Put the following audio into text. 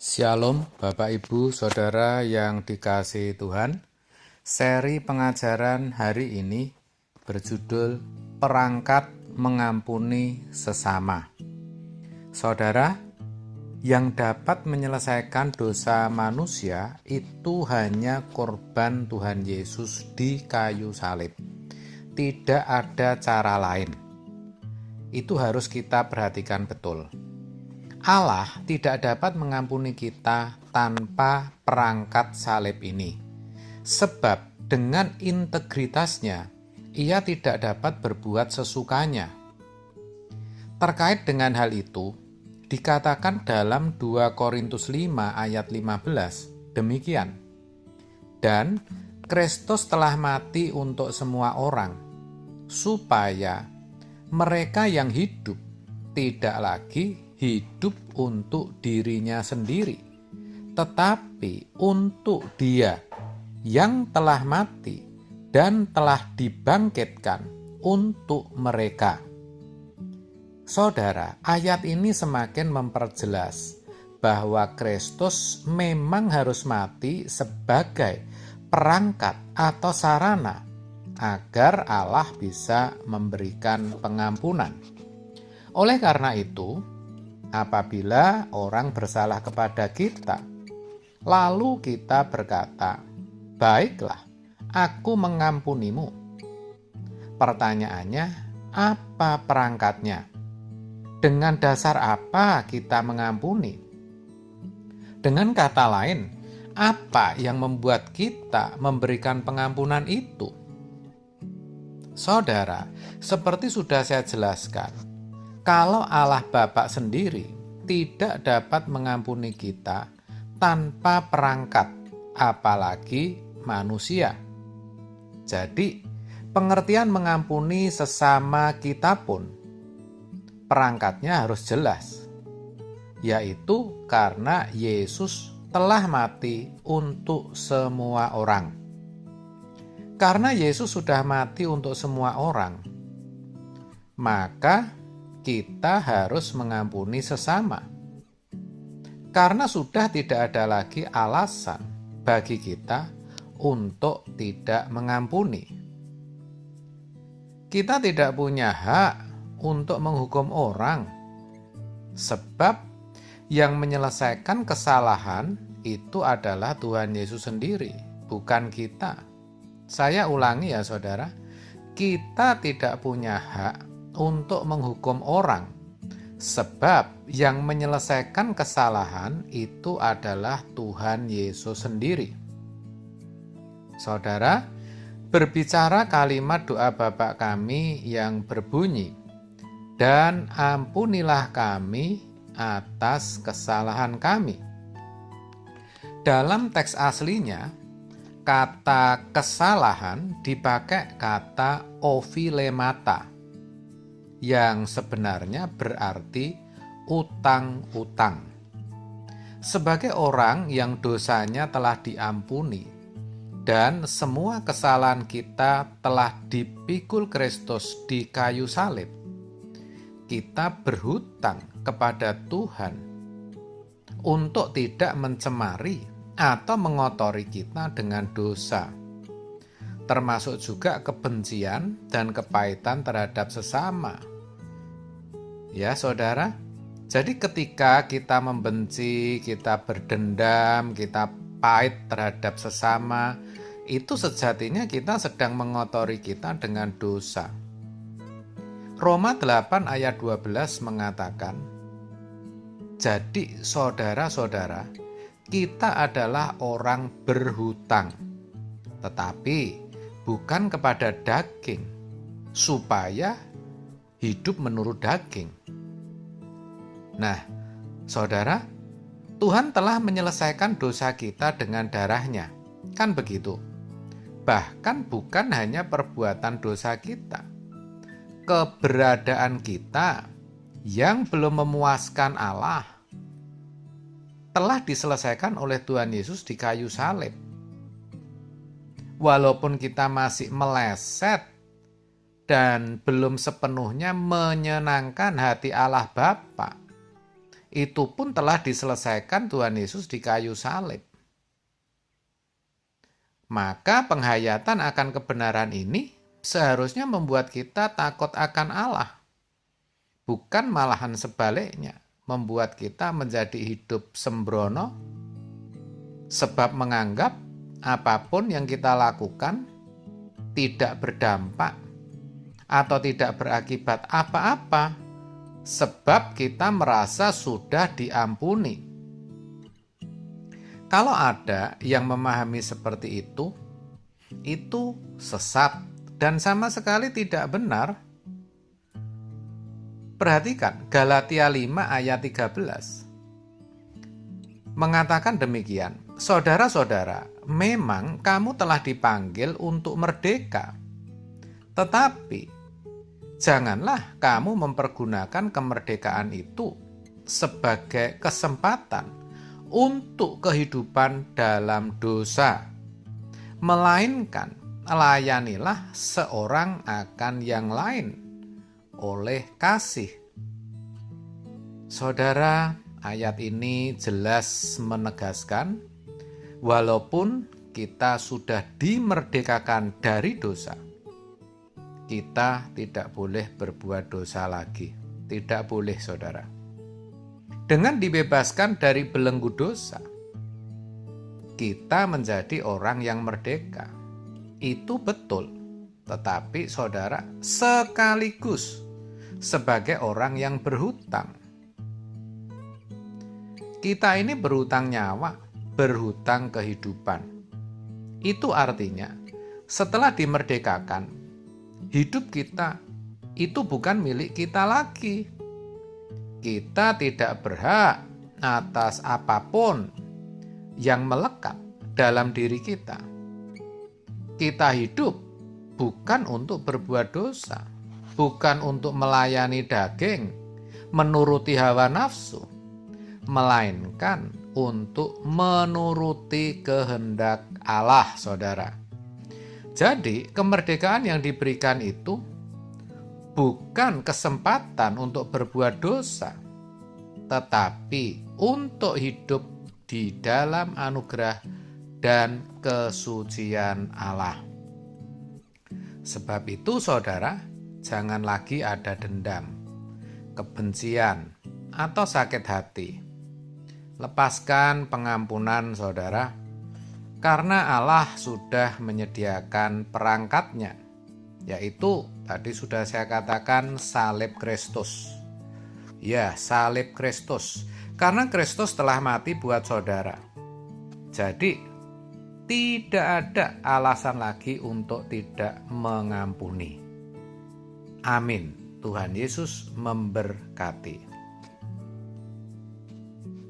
Shalom Bapak Ibu Saudara yang dikasihi Tuhan. Seri pengajaran hari ini berjudul Perangkat Mengampuni Sesama. Saudara, yang dapat menyelesaikan dosa manusia itu hanya korban Tuhan Yesus di kayu salib. Tidak ada cara lain. Itu harus kita perhatikan betul. Allah tidak dapat mengampuni kita tanpa perangkat salib ini. Sebab dengan integritasnya, ia tidak dapat berbuat sesukanya. Terkait dengan hal itu, dikatakan dalam 2 Korintus 5 ayat 15, demikian. Dan Kristus telah mati untuk semua orang, supaya mereka yang hidup tidak lagi hidup untuk dirinya sendiri, tetapi untuk Dia yang telah mati dan telah dibangkitkan untuk mereka. Saudara, ayat ini semakin memperjelas bahwa Kristus memang harus mati sebagai perangkat atau sarana agar Allah bisa memberikan pengampunan. Oleh karena itu, apabila orang bersalah kepada kita, lalu kita berkata, "Baiklah, aku mengampunimu." Pertanyaannya, apa perangkatnya? Dengan dasar apa kita mengampuni? Dengan kata lain, apa yang membuat kita memberikan pengampunan itu? Saudara, seperti sudah saya jelaskan, kalau Allah Bapa sendiri tidak dapat mengampuni kita tanpa perangkat, apalagi manusia. Jadi, pengertian mengampuni sesama kita pun perangkatnya harus jelas, yaitu karena Yesus telah mati untuk semua orang. Karena Yesus sudah mati untuk semua orang, maka kita harus mengampuni sesama. Karena sudah tidak ada lagi alasan bagi kita untuk tidak mengampuni. Kita tidak punya hak untuk menghukum orang, sebab yang menyelesaikan kesalahan itu adalah Tuhan Yesus sendiri, bukan kita. Saya ulangi ya saudara, kita tidak punya hak untuk menghukum orang, sebab yang menyelesaikan kesalahan itu adalah Tuhan Yesus sendiri. Saudara, berbicara kalimat doa Bapa kami yang berbunyi, "Dan ampunilah kami atas kesalahan kami." Dalam teks aslinya, kata kesalahan dipakai kata ofilemata, yang sebenarnya berarti utang-utang. Sebagai orang yang dosanya telah diampuni dan semua kesalahan kita telah dipikul Kristus di kayu salib, kita berhutang kepada Tuhan untuk tidak mencemari atau mengotori kita dengan dosa, termasuk juga kebencian dan kepahitan terhadap sesama. Ya saudara, jadi ketika kita membenci, kita berdendam, kita pahit terhadap sesama, itu sejatinya kita sedang mengotori kita dengan dosa. Roma 8 ayat 12 mengatakan, "Jadi saudara-saudara, kita adalah orang berhutang, tetapi bukan kepada daging, supaya hidup menurut daging." Nah, saudara, Tuhan telah menyelesaikan dosa kita dengan darahnya, kan begitu? Bahkan bukan hanya perbuatan dosa kita, keberadaan kita yang belum memuaskan Allah telah diselesaikan oleh Tuhan Yesus di kayu salib. Walaupun kita masih meleset dan belum sepenuhnya menyenangkan hati Allah Bapa, Itu pun telah diselesaikan Tuhan Yesus di kayu salib. Maka penghayatan akan kebenaran ini seharusnya membuat kita takut akan Allah. Bukan malahan sebaliknya, membuat kita menjadi hidup sembrono, sebab menganggap apapun yang kita lakukan tidak berdampak atau tidak berakibat apa-apa, sebab kita merasa sudah diampuni. Kalau ada yang memahami seperti itu sesat dan sama sekali tidak benar. Perhatikan Galatia 5 ayat 13. Mengatakan demikian, saudara-saudara, memang kamu telah dipanggil untuk merdeka. Tetapi janganlah kamu mempergunakan kemerdekaan itu sebagai kesempatan untuk kehidupan dalam dosa, melainkan layanilah seorang akan yang lain oleh kasih. Saudara, ayat ini jelas menegaskan, walaupun kita sudah dimerdekakan dari dosa, kita tidak boleh berbuat dosa lagi. Tidak boleh, saudara. Dengan dibebaskan dari belenggu dosa, kita menjadi orang yang merdeka. Itu betul. Tetapi saudara, sekaligus sebagai orang yang berhutang. Kita ini berhutang nyawa, berhutang kehidupan. Itu artinya, setelah dimerdekakan, hidup kita itu bukan milik kita lagi. Kita tidak berhak atas apapun yang melekat dalam diri kita. Kita hidup bukan untuk berbuat dosa, bukan untuk melayani daging, menuruti hawa nafsu, melainkan untuk menuruti kehendak Allah, saudara. Jadi, kemerdekaan yang diberikan itu bukan kesempatan untuk berbuat dosa, tetapi untuk hidup di dalam anugerah dan kesucian Allah. Sebab itu, saudara, jangan lagi ada dendam, kebencian, atau sakit hati. Lepaskan pengampunan, saudara, karena Allah sudah menyediakan perangkatnya, yaitu tadi sudah saya katakan salib Kristus. Ya, salib Kristus. Karena Kristus telah mati buat saudara. Jadi, tidak ada alasan lagi untuk tidak mengampuni. Amin. Tuhan Yesus memberkati.